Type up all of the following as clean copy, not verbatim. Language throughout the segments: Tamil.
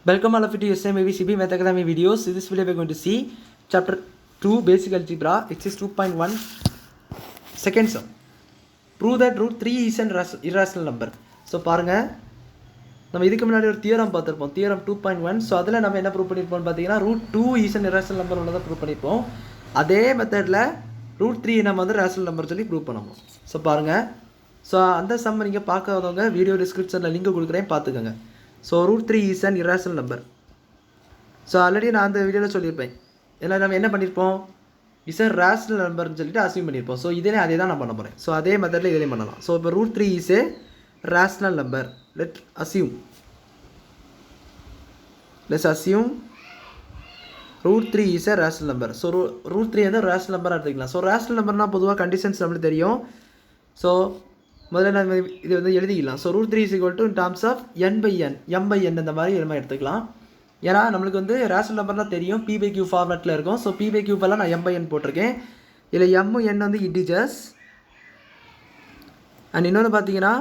Welcome all of you to SMAVCB Math Academy videos. In this video we are going to see chapter 2 basic algebra exercise 2.1 second sum. Prove that root 3 is an irrational number. So பாருங்க நம்ம இதுக்கு முன்னாடி ஒரு தியரம் பார்த்திருப்போம் தியரம் 2.1. ஸோ அதில் நம்ம என்ன ப்ரூவ் பண்ணியிருப்போம்னு பார்த்தீங்கன்னா root 2 is an irrational number உள்ளதை ப்ரூவ் பண்ணியிருப்போம். அதே மெத்தடில் ரூட் 3 நம்ம வந்து ரேஷனல் நம்பர் சொல்லி ப்ரூவ் பண்ணுவோம். ஸோ பாருங்கள், ஸோ அந்த சம் நீங்கள் பார்க்காதவங்க வீடியோ டிஸ்கிரிப்ஷனில் லிங்க் கொடுக்குறேன் பார்த்துக்கோங்க. So root 3 is an irrational number. So already நான் அந்த வீடியோவில் சொல்லியிருப்பேன். ஏன்னா நம்ம என்ன பண்ணியிருப்போம், இஸ் அ ரேஷனல் நம்பர்னு சொல்லிட்டு அசியூம் பண்ணியிருப்போம். ஸோ இதே அதே தான் நான் பண்ண போகிறேன். ஸோ அதே மெத்தடில் இதையும் பண்ணலாம். ஸோ இப்போ root 3 is a rational number. Let's assume root 3 is a rational number. So root 3 வந்து rational number எடுத்துக்கலாம். ஸோ rational numberனா பொதுவாக கண்டிஷன்ஸ் நம்மளுக்கு தெரியும். ஸோ முதல்ல நம்ம இது வந்து எழுதிக்கலாம். So root 3 is equal to in terms of n by n, m by n இந்த மாதிரி நம்ம எடுத்துக்கலாம். ஏன்னா நம்மளுக்கு வந்து ரேஷனல் நம்பர்னால் தெரியும், p by q ஃபார்மேட்டில் இருக்கும். ஸோ p by q எல்லாம் நான் m by n போட்டிருக்கேன். இதில் m n வந்து இன்டிஜர்ஸ். அண்ட் இன்னொன்று பார்த்தீங்கன்னா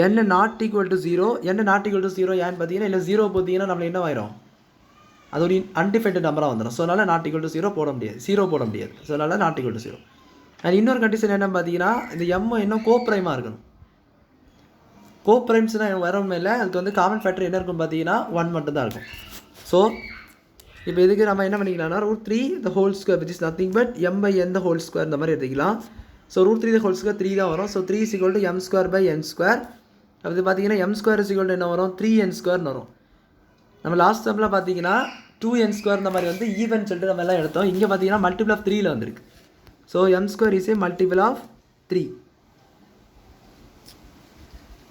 n not equal to 0, n not equal to 0 ஏன்னு பார்த்தீங்கன்னா இல்லை 0 பார்த்தீங்கன்னா நம்மளுக்கு என்ன ஆயிரும், அது ஒரு அன்டிஃபைன்டு நம்பராக வந்துடும். ஸோ அதனால் நாட் ஈக்குவல் டு 0 போட முடியாது, 0 போட முடியாது. ஸோ அதனால் நாட் ஈக்குவல் டு 0. அண்ட் இன்னொரு கண்டிஷன் என்ன பார்த்தீங்கன்னா இந்த m இன்னும் கோப்ரைமாக இருக்கணும். கோப்ரைம்ஸ்னால் வரவும் இல்லை, அதுக்கு வந்து காமன் ஃபேக்டர் என்ன இருக்கும் பார்த்தீங்கன்னா 1 மட்டும் தான் இருக்கும். ஸோ இப்போ இதுக்கு நம்ம என்ன பண்ணிக்கலாம்னா root 3 the whole square which is nothing but m by n the whole square இந்த மாதிரி எடுத்துக்கலாம். So root 3 the whole square 3 தான் வரும். So 3 is equal to m square by n square. அது பார்த்தீங்கன்னா m square is equal to என்ன வரும், 3n ஸ்கொயர்னு வரும். நம்ம லாஸ்ட் டைமில் பார்த்தீங்கன்னா 2n ஸ்கொயர் இந்த மாதிரி வந்து ஈவன் சொல்லிட்டு நம்ம எல்லாம் எடுத்தோம். இங்கே பார்த்தீங்கன்னா மல்டிபிள் ஆஃப் 3ல வந்துருக்கு. So m square is a multiple of 3.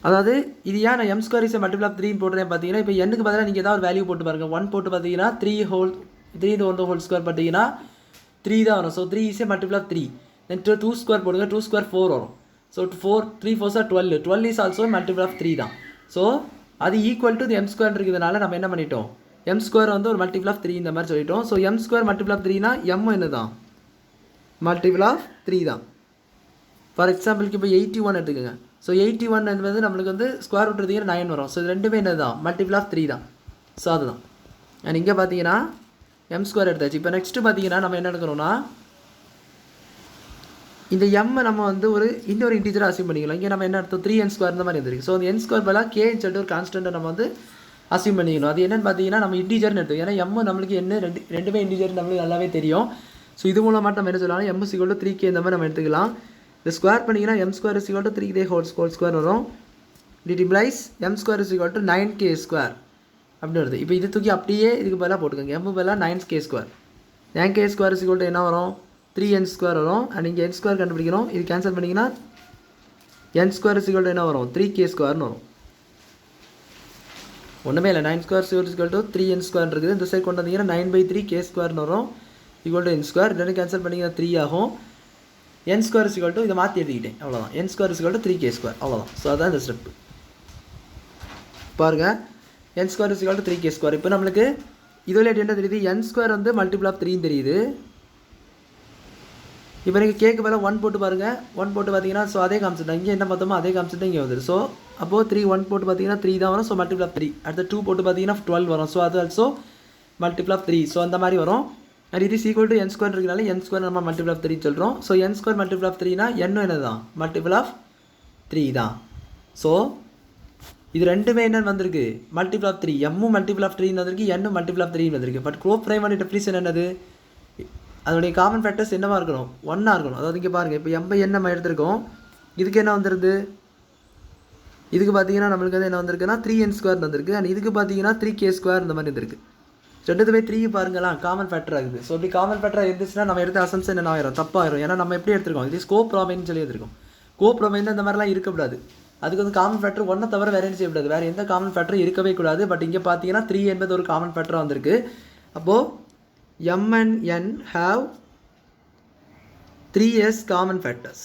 அதாவது இது ஏன் நான் m square is a multiple of 3 போட்டுறேன் பார்த்தீங்கன்னா, இப்போ n-க்கு பதிலாக நீங்கள் ஏதாவது ஒரு வேல்யூ போட்டு பாருங்கள். 1 போட்டு பார்த்தீங்கன்னா 3 ஹோல் ஸ்கொயர் பார்த்தீங்கன்னா 3 தான் வரும். So 3 is a multiple of 3. Then 2 square போடுங்க, 2 ஸ்கொயர் 4 வரும். So 3 4 are 12. 12 is also multiple of 3 தான். ஸோ அது ஈக்குவல் டு m ஸ்கொயர் இருக்கிறதுனால நம்ம என்ன பண்ணிட்டோம், m ஸ்கொயர் வந்து ஒரு மல்டிபிள் ஆஃப் 3 இந்த மாதிரி சொல்லிட்டோம். So m square multiple of 3னா m என்ன தான், மல்டிபிள் ஆஃப் 3 தான். ஃபார் எக்ஸாம்பிளுக்கு இப்போ 81 எடுத்துக்கோங்க. ஸோ 81 என்பது நம்மளுக்கு வந்து ஸ்கொயர் ரூட் எடுத்தீங்கன்னா 9 வரும். ஸோ இது ரெண்டுமே என்ன தான், மல்டிபிள் ஆஃப் 3 தான். ஸோ அதுதான். அண்ட் இங்கே பார்த்தீங்கன்னா m ஸ்கொயர் எடுத்தாச்சு. இப்போ நெக்ஸ்ட்டு பார்த்தீங்கன்னா நம்ம என்ன எடுக்கணும்னா இந்த m நம்ம வந்து ஒரு இன்னொரு இன்டிஜரை அசியூம் பண்ணிக்கலாம். இங்கே நம்ம என்ன அர்த்தம், 3n ஸ்கொயர் இந்த மாதிரி இருந்திருக்கு. ஸோ அந்த n ஸ்கொயர் பதிலாக கேன்னு சொல்லிட்டு ஒரு கான்ஸ்டன்ட்டை நம்ம வந்து அசியூம் பண்ணிக்கணும். அது என்னென்னு பார்த்தீங்கன்னா நம்ம இன்டிஜர்னு எடுத்துக்கோம். ஏன்னா m நம்மளுக்கு என்ன ரெண்டுமே இன்டிஜர் நம்மளுக்கு நல்லாவே தெரியும். ஸோ இது மூலமாக நம்ம என்ன சொல்லலாம், m is equal to 3k இந்த மாதிரி நம்ம எடுத்துக்கலாம். இந்த ஸ்கொயர் பண்ணிங்கன்னா m square is equal to 3k whole square வரும். It implies m square is equal to 9k square அப்படின்னு வருது. இப்போ இது தூக்கி அப்படியே இதுக்கு பதிலாக போட்டுக்கோங்க. m பதிலாக 9k square. 9k square is equal to என்ன வரும், 3n ஸ்கொயர் வரும். அண்ட் இங்கே n ஸ்கொயர் கண்டுபிடிக்கணும். இது கேன்சல் பண்ணிங்கன்னா n square is equal to என்ன வரும், 3k ஸ்கொயர்னு வரும். ஒன்றுமே இல்லை, 9 square is equal to 3n square இருக்குது. இந்த சைட் கொண்டு வந்தீங்கன்னா 9/3k ஸ்கொயர்னு வரும். Equal to n square. ரெண்டு கேன்சல் பண்ணிங்கன்னா 3 ஆகும். n square is equal to இதை மாற்றி எழுதிக்கிட்டேன், அவ்வளோதான். n square is equal to 3k square, அவ்வளோதான். ஸோ அதான் இந்த ஸ்டெப்பு. பாருங்கள், n square is equal to 3k square. இப்போ நம்மளுக்கு இதில் என்ன தெரியுது, n ஸ்கொயர் வந்து மல்டிபிள் ஆஃப் 3 தெரியுது. இப்போ நீங்கள் கேட்க மேலே 1 போட்டு பாருங்கள். 1 போட்டு பார்த்தீங்கன்னா ஸோ அதே காமிச்சிட்டேன். இங்கே என்ன பார்த்தோமோ அதே காமிச்சிட்டு இங்கே வந்துடும். ஸோ அப்போது 3 1 போட்டு பார்த்தீங்கன்னா 3 தான் வரும். So multiple of 3. அடுத்த 2 போட்டு பார்த்தீங்கன்னா 12 வரும். ஸோ அது ஆல்சோ மல்டிபிள் ஆஃப் 3. ஸோ அந்த மாதிரி வரும். அண்ட் இது ஈக்குவல் டு n ஸ்கொயர் இருக்கனால n ஸ்கொயர் நம்ம மல்டிபிள் ஆஃப் 3 சொல்கிறோம். So n square multiple of 3னா n என்ன தான், மல்டிபிள் ஆஃப் 3 தான். ஸோ இது ரெண்டுமே என்ன வந்திருக்கு, multiple of 3. m multiple of 3 வந்திருக்கு, n மல்டிபிள் ஆஃப் 3 வந்திருக்கு. பட் கோப்ரைமோட டெஃபினிஷன் என்னது, அதனுடைய காமன் ஃபேக்டர்ஸ் என்னவாக இருக்கணும், 1ஆக இருக்கணும். அதாவது இங்கே பாருங்கள், இப்போ m by n நம்ம எடுத்துருக்கோம். இதுக்கு என்ன வந்துருது, இதுக்கு பார்த்தீங்கன்னா நம்மளுக்கு வந்து என்ன வந்திருக்குன்னா 3n ஸ்கொயர் வந்திருக்கு. அண்ட் இதுக்கு பார்த்தீங்கன்னா 3k ஸ்கொயர் இந்த மாதிரி இருந்திருக்கு. ரெண்டுமே 3 பாருங்களாம் காமன் ஃபேக்டர் ஆகுது. ஸோ இப்படி காமன் ஃபேக்டராக இருந்துச்சுன்னா நம்ம எடுத்த அசம்ஷன் என்ன ஆயிரும், தப்பாயிரும். ஏன்னா நம்ம எப்படி எடுத்துருக்கோம், இது கோப்ரோமைன்னு சொல்லி எடுத்துருக்கோம். கோப்ரோமைன் இந்த மாதிரிலாம் இருக்கக்கூடாது. அதுக்கு வந்து காமன் ஃபேக்டர் 1 தவிர வேறு என்ன செய்யக்கூடாது, வேறு எந்த காமன் ஃபேக்டரும் இருக்கவே கூடாது. பட் இங்கே பார்த்தீங்கன்னா 3 என்பது ஒரு காமன் ஃபேக்டராக வந்திருக்கு. அப்போது m and n have 3s common factors.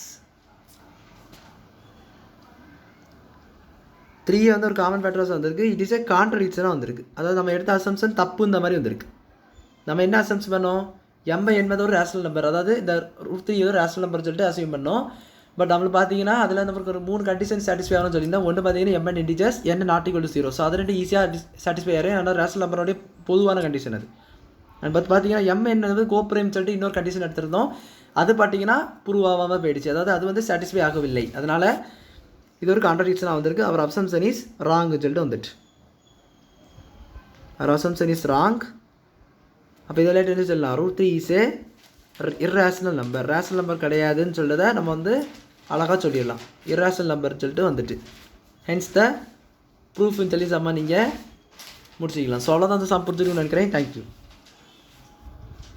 3 வந்து ஒரு காமன் ஃபேக்டர்ஸ் வந்திருக்கு. இட் இஸ் ஏ கான்ட்ரடிக்ஷனாக வந்திருக்கு. அதாவது நம்ம எடுத்த அசம்ஷன் தப்பு இந்த மாதிரி வந்திருக்கு. நம்ம என்ன அசம்ஷன் பண்ணோம், m by n என்பது ஒரு ரேஷனல் நம்பர். அதாவது இந்த ரூட் 3 ஒரு ரேஷனல் நம்பர் சொல்லிட்டு அசியூம் பண்ணோம். பட் நம்மளுக்கு பார்த்தீங்கன்னா அதில் நமக்கு ஒரு 3 கண்டிஷன் சாட்டிஸ்ஃபை ஆகணும்னு சொல்லியிருந்தா ஒன்று பார்த்தீங்கன்னா mn integers n not equal to 0. So அது 2 ஈஸியாக சாட்டிஸ்ஃபை ஆகிடும். ஆனால் ரேஷனல் நம்பரோடைய பொதுவான கண்டிஷன் அது. அண்ட் பார்த்தீங்கன்னா mn வந்து கோப்ரைம் சொல்லிட்டு இன்னொரு கண்டிஷன் எடுத்திருந்தோம். அது பார்த்தீங்கன்னா ப்ரூவ் ஆகாமல் போயிடுச்சு. அதாவது அது வந்து சாட்டிஸ்ஃபை ஆகவில்லை. அதனால் இது ஒரு கான்ட்ரடிக்ஷனாக வந்திருக்கு. அவர் அப்சம்ஷன் இஸ் ராங்னு சொல்லிட்டு வந்துட்டு அவர் அப்சம்ஷன் இஸ் ராங். அப்போ இதில் என்ன சொல்லலாம், √3 is A irrational number. Rational number கிடையாதுன்னு சொல்கிறத நம்ம வந்து அழகாக சொல்லிடலாம். இர்ரேஷனல் நம்பர் சொல்லிட்டு வந்துட்டு ஹென்ஸ் த ப்ரூஃப்னு சொல்லி சம்மா நீங்கள் முடிச்சிக்கலாம். ஸோ அவ்வளோதான் அந்த சம் புரிஞ்சுக்கணும்னு நினைக்கிறேன். தேங்க்யூ.